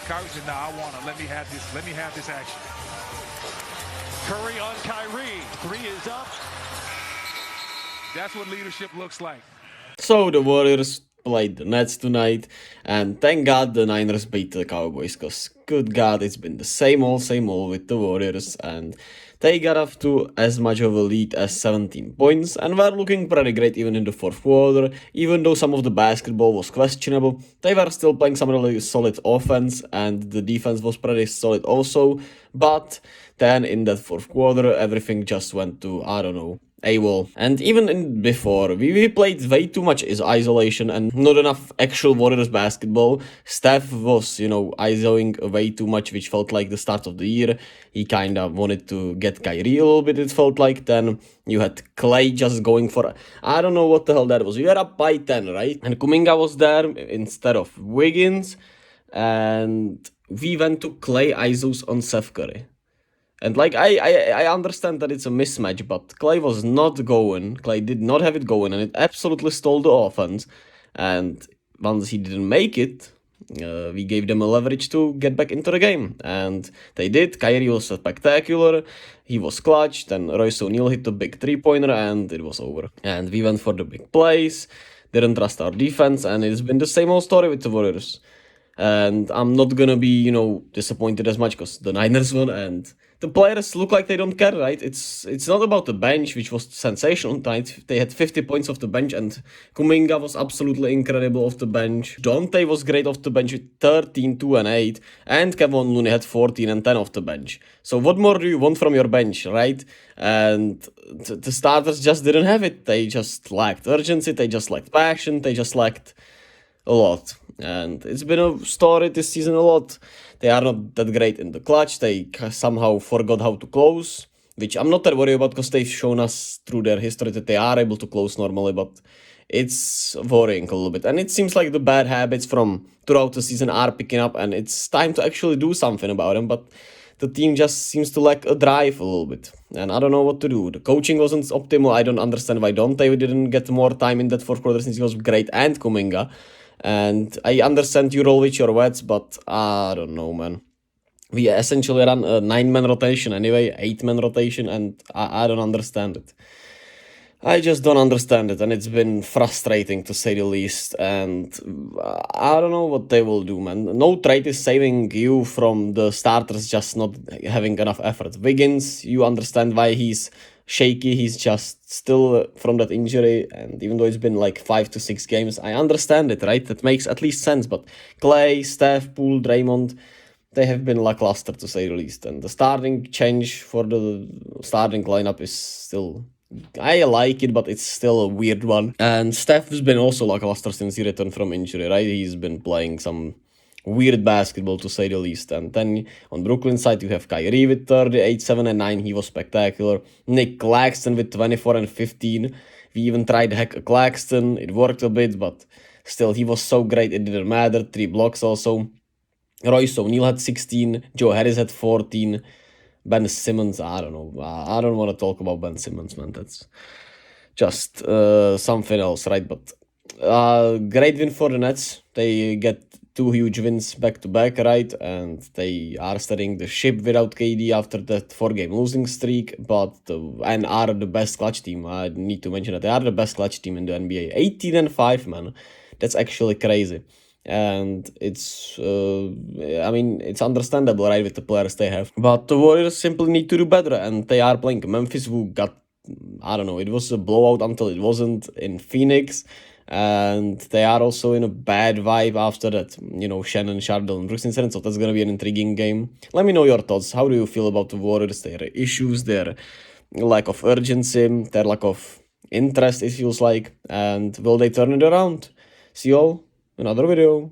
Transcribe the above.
Kyrie said, "Nah, I want to let me have this. Let me have this action." Curry on Kyrie. 3 is up. That's what leadership looks like. So the Warriors played the Nets tonight, and thank God the Niners beat the Cowboys, because good God, it's been the same old with the Warriors, and they got off to as much of a lead as 17 points, and were looking pretty great even in the fourth quarter. Even though some of the basketball was questionable, they were still playing some really solid offense, and the defense was pretty solid also, but then in that fourth quarter, everything just went to, I don't know, AWOL. And even before, we played way too much isolation and not enough actual Warriors basketball. Steph was, isoing way too much, which felt like the start of the year. He kind of wanted to get Kyrie a little bit, it felt like. Then you had Klay just going for, I don't know what the hell that was. We were up by 10, right? And Kuminga was there instead of Wiggins. And we went to Klay ISOs on Steph Curry. And I understand that it's a mismatch, but Klay was not going. Klay did not have it going, and it absolutely stole the offense. And once he didn't make it, we gave them a leverage to get back into the game, and they did. Kyrie was spectacular. He was clutch. Then Royce O'Neal hit the big 3-pointer, and it was over. And we went for the big plays. Didn't trust our defense, and it's been the same old story with the Warriors. And I'm not gonna be, disappointed as much because the Niners won, and the players look like they don't care, right? It's not about the bench, which was sensational tonight. They had 50 points off the bench, and Kuminga was absolutely incredible off the bench. Dante was great off the bench with 13, 2, and 8, and Kevin Looney had 14 and 10 off the bench. So what more do you want from your bench, right? And the starters just didn't have it. They just lacked urgency, they just lacked passion, they just lacked a lot. And it's been a story this season a lot. They are not that great in the clutch. They somehow forgot how to close, which I'm not that worried about because they've shown us through their history that they are able to close normally, but it's worrying a little bit. And it seems like the bad habits from throughout the season are picking up, and it's time to actually do something about them, but the team just seems to lack a drive a little bit, and I don't know what to do. The coaching wasn't optimal. I don't understand why Dante didn't get more time in that fourth quarter since he was great, and Kuminga. And I understand you roll with your vets, but I don't know, man. We essentially run a 9-man rotation anyway, 8-man rotation, and I don't understand it. I just don't understand it, and it's been frustrating to say the least. And I don't know what they will do, man. No trade is saving you from the starters just not having enough effort. Wiggins, you understand why he's shaky. He's just still from that injury, and even though it's been like 5 to 6 games, I understand it, right? That makes at least sense. But Klay, Steph, Poole, Draymond, they have been lackluster to say the least. And the starting change for the starting lineup is still, I like it, but it's still a weird one. And Steph has been also lackluster since he returned from injury, right? He's been playing some weird basketball to say the least. And then on Brooklyn side, you have Kyrie with 38, 7, and 9. He was spectacular. Nick Claxton with 24 and 15. We even tried to hack Claxton. It worked a bit, but still, he was so great, it didn't matter. 3 blocks also. Royce O'Neal had 16. Joe Harris had 14. Ben Simmons, I don't know. I don't want to talk about Ben Simmons, man. That's just something else, right? But great win for the Nets. They get 2 huge wins back to back, right? And they are steering the ship without KD after that 4-game losing streak, and are the best clutch team. I need to mention that they are the best clutch team in the NBA. 18 and 5, man. That's actually crazy. And it's understandable, right, with the players they have. But the Warriors simply need to do better, and they are playing Memphis, who got, I don't know, it was a blowout until it wasn't in Phoenix. And they are also in a bad vibe after that, Shannon, Shardle, and Brooks incident. So that's going to be an intriguing game. Let me know your thoughts. How do you feel about the Warriors, their issues, their lack of urgency, their lack of interest, it feels like? And will they turn it around? See you all in another video.